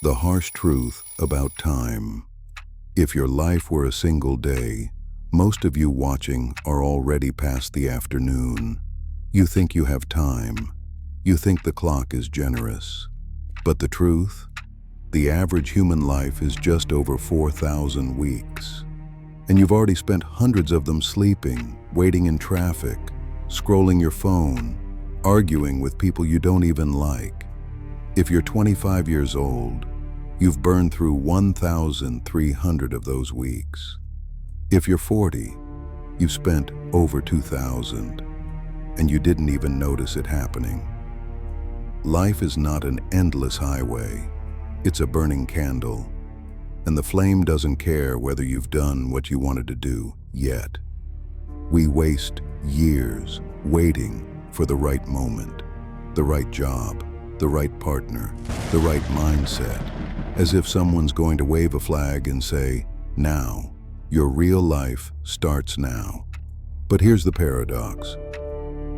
The harsh truth about time. If your life were a single day, most of you watching are already past the afternoon. You think you have time. You think the clock is generous. But the truth? The average human life is just over 4,000 weeks. And you've already spent hundreds of them sleeping, waiting in traffic, scrolling your phone, arguing with people you don't even like. If you're 25 years old, you've burned through 1,300 of those weeks. If you're 40, you've spent over 2,000, and you didn't even notice it happening. Life is not an endless highway. It's a burning candle, and the flame doesn't care whether you've done what you wanted to do yet. We waste years waiting for the right moment, the right job, the right partner, the right mindset, as if someone's going to wave a flag and say, "Now, your real life starts now." But here's the paradox.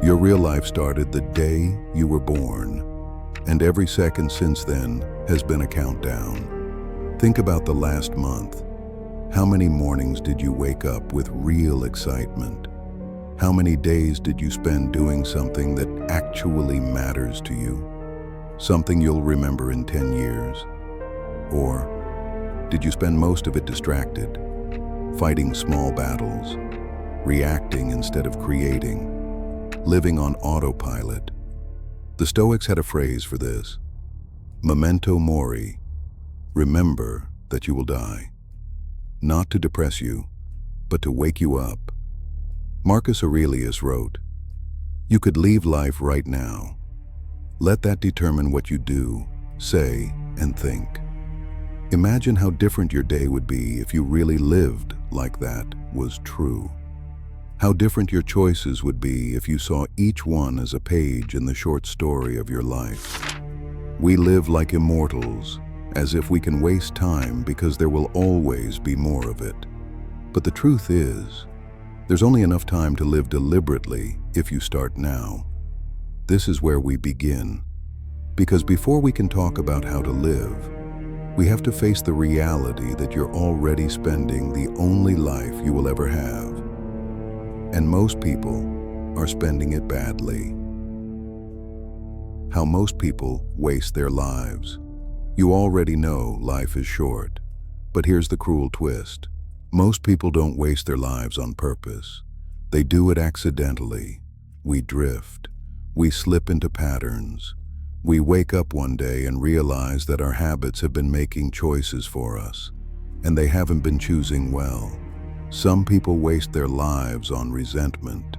Your real life started the day you were born, and every second since then has been a countdown. Think about the last month. How many mornings did you wake up with real excitement? How many days did you spend doing something that actually matters to you? Something you'll remember in 10 years? Or did you spend most of it distracted, fighting small battles, reacting instead of creating, living on autopilot? The Stoics had a phrase for this: memento mori, remember that you will die. Not to depress you, but to wake you up. Marcus Aurelius wrote, "You could leave life right now. Let that determine what you do, say, and think." Imagine how different your day would be if you really lived like that was true. How different your choices would be if you saw each one as a page in the short story of your life. We live like immortals, as if we can waste time because there will always be more of it. But the truth is, there's only enough time to live deliberately if you start now. This is where we begin. Because before we can talk about how to live, we have to face the reality that you're already spending the only life you will ever have. And most people are spending it badly. How most people waste their lives. You already know life is short, but here's the cruel twist. Most people don't waste their lives on purpose. They do it accidentally. We drift. We slip into patterns. We wake up one day and realize that our habits have been making choices for us, and they haven't been choosing well. Some people waste their lives on resentment.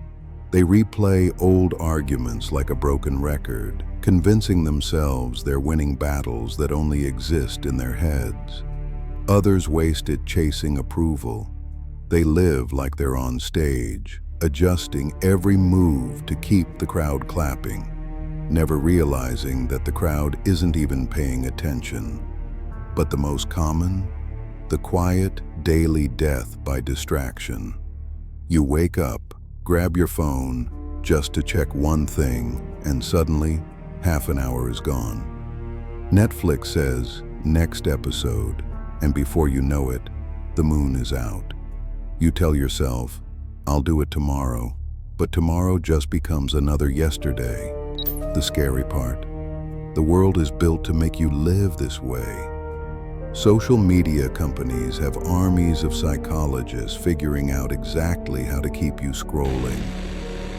They replay old arguments like a broken record, convincing themselves they're winning battles that only exist in their heads. Others waste it chasing approval. They live like they're on stage, adjusting every move to keep the crowd clapping, never realizing that the crowd isn't even paying attention. But the most common? The quiet, daily death by distraction. You wake up, grab your phone, just to check one thing, and suddenly, half an hour is gone. Netflix says, "Next episode," and before you know it, the moon is out. You tell yourself, "I'll do it tomorrow," but tomorrow just becomes another yesterday. The scary part, the world is built to make you live this way. Social media companies have armies of psychologists figuring out exactly how to keep you scrolling.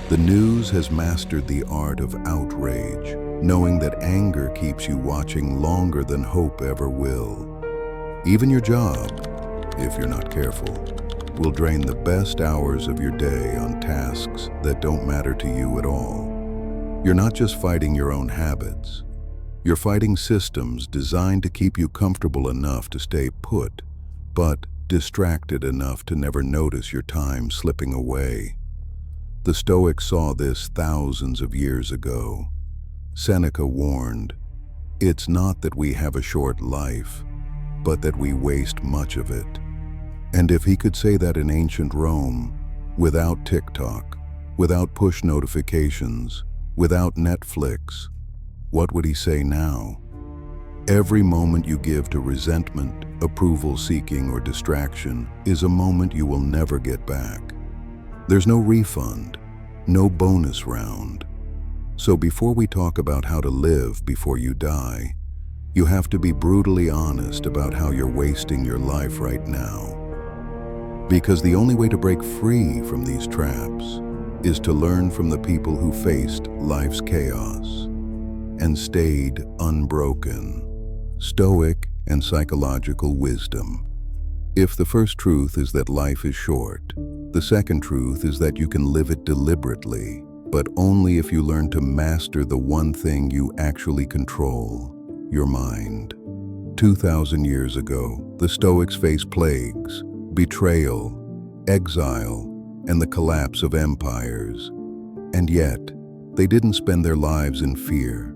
The news has mastered the art of outrage, knowing that anger keeps you watching longer than hope ever will. Even your job, if you're not careful, will drain the best hours of your day on tasks that don't matter to you at all. You're not just fighting your own habits. You're fighting systems designed to keep you comfortable enough to stay put, but distracted enough to never notice your time slipping away. The Stoics saw this thousands of years ago. Seneca warned, "It's not that we have a short life, but that we waste much of it." And if he could say that in ancient Rome, without TikTok, without push notifications, without Netflix, what would he say now? Every moment you give to resentment, approval-seeking, or distraction is a moment you will never get back. There's no refund, no bonus round. So before we talk about how to live before you die, you have to be brutally honest about how you're wasting your life right now. Because the only way to break free from these traps is to learn from the people who faced life's chaos and stayed unbroken. Stoic and psychological wisdom. If the first truth is that life is short, the second truth is that you can live it deliberately, but only if you learn to master the one thing you actually control, your mind. 2,000 years ago, the Stoics faced plagues, betrayal, exile, and the collapse of empires. And yet, they didn't spend their lives in fear.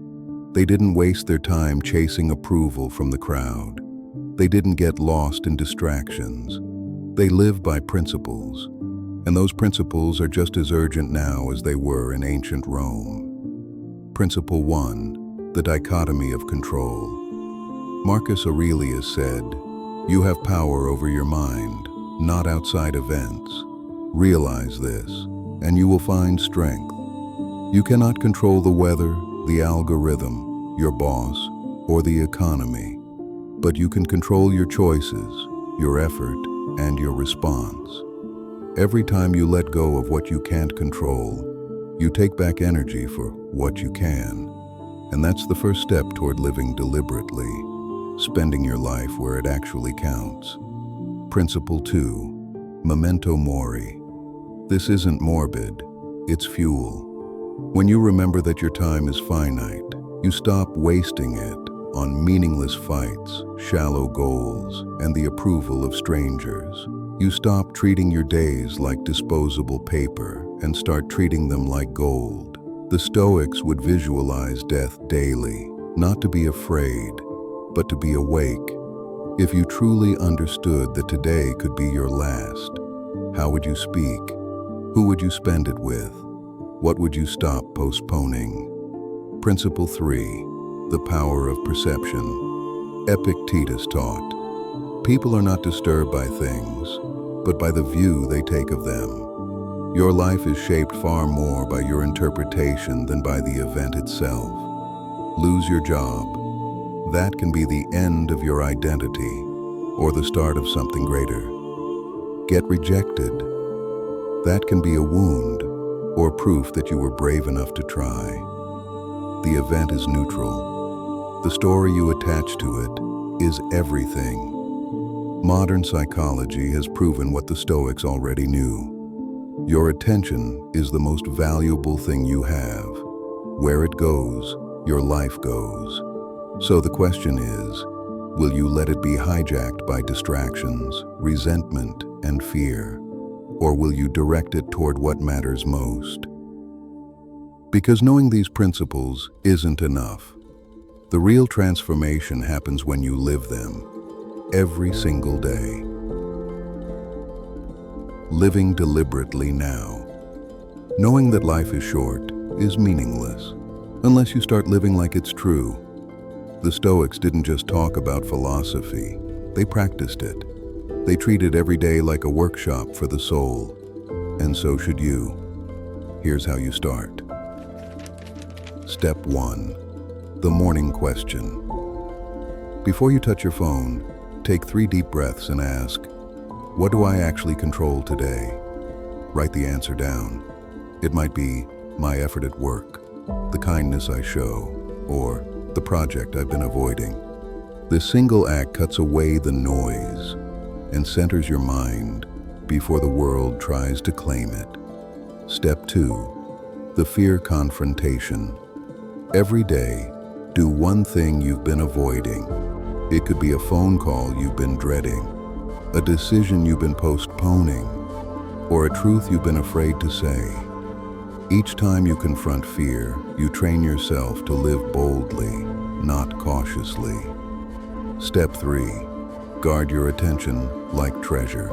They didn't waste their time chasing approval from the crowd. They didn't get lost in distractions. They lived by principles, and those principles are just as urgent now as they were in ancient Rome. Principle 1, the dichotomy of control. Marcus Aurelius said, "You have power over your mind, not outside events. Realize this, and you will find strength. You cannot control the weather, the algorithm, your boss, or the economy, but you can control your choices, your effort, and your response. Every time you let go of what you can't control, you take back energy for what you can. And that's the first step toward living deliberately, spending your life where it actually counts." Principle 2, memento mori. This isn't morbid, it's fuel. When you remember that your time is finite, you stop wasting it on meaningless fights, shallow goals, and the approval of strangers. You stop treating your days like disposable paper and start treating them like gold. The Stoics would visualize death daily, not to be afraid, but to be awake. If you truly understood that today could be your last, how would you speak? Who would you spend it with? What would you stop postponing? Principle 3, the power of perception. Epictetus taught, "People are not disturbed by things, but by the view they take of them." Your life is shaped far more by your interpretation than by the event itself. Lose your job. That can be the end of your identity or the start of something greater. Get rejected. That can be a wound or proof that you were brave enough to try. The event is neutral. The story you attach to it is everything. Modern psychology has proven what the Stoics already knew. Your attention is the most valuable thing you have. Where it goes, your life goes. So the question is, will you let it be hijacked by distractions, resentment, and fear? Or will you direct it toward what matters most? Because knowing these principles isn't enough. The real transformation happens when you live them, every single day. Living deliberately now. Knowing that life is short is meaningless, unless you start living like it's true. The Stoics didn't just talk about philosophy, they practiced it. They treated every day like a workshop for the soul, and so should you. Here's how you start. Step 1, the morning question. Before you touch your phone, take 3 deep breaths and ask, what do I actually control today? Write the answer down. It might be my effort at work, the kindness I show, or the project I've been avoiding. This single act cuts away the noise and centers your mind before the world tries to claim it. Step 2, the fear confrontation. Every day, do one thing you've been avoiding. It could be a phone call you've been dreading, a decision you've been postponing, or a truth you've been afraid to say. Each time you confront fear, you train yourself to live boldly, not cautiously. Step 3, guard your attention like treasure.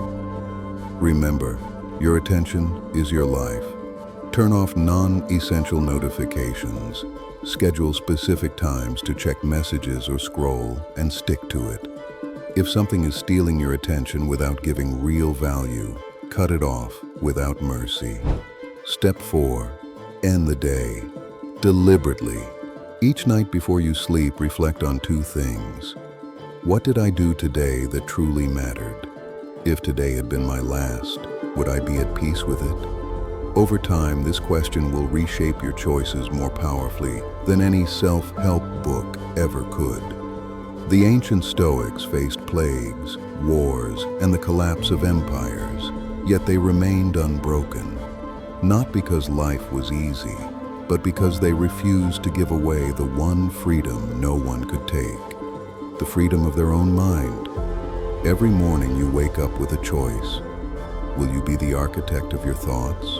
Remember, your attention is your life. Turn off non-essential notifications. Schedule specific times to check messages or scroll and stick to it. If something is stealing your attention without giving real value, cut it off without mercy. Step 4. End the day. Deliberately. Each night before you sleep, reflect on 2 things. What did I do today that truly mattered? If today had been my last, would I be at peace with it? Over time, this question will reshape your choices more powerfully than any self-help book ever could. The ancient Stoics faced plagues, wars, and the collapse of empires, yet they remained unbroken. Not because life was easy, but because they refused to give away the one freedom no one could take, the freedom of their own mind. Every morning you wake up with a choice. Will you be the architect of your thoughts,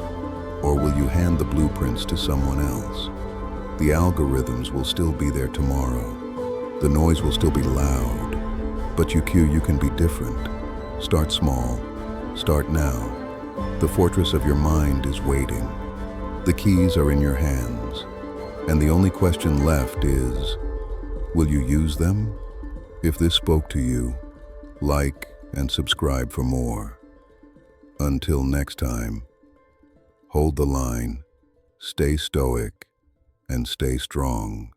or will you hand the blueprints to someone else? The algorithms will still be there tomorrow. The noise will still be loud, but you can be different. Start small. Start now. The fortress of your mind is waiting. The keys are in your hands, and the only question left is, will you use them? If this spoke to you, like and subscribe for more. Until next time, hold the line, stay stoic, and stay strong.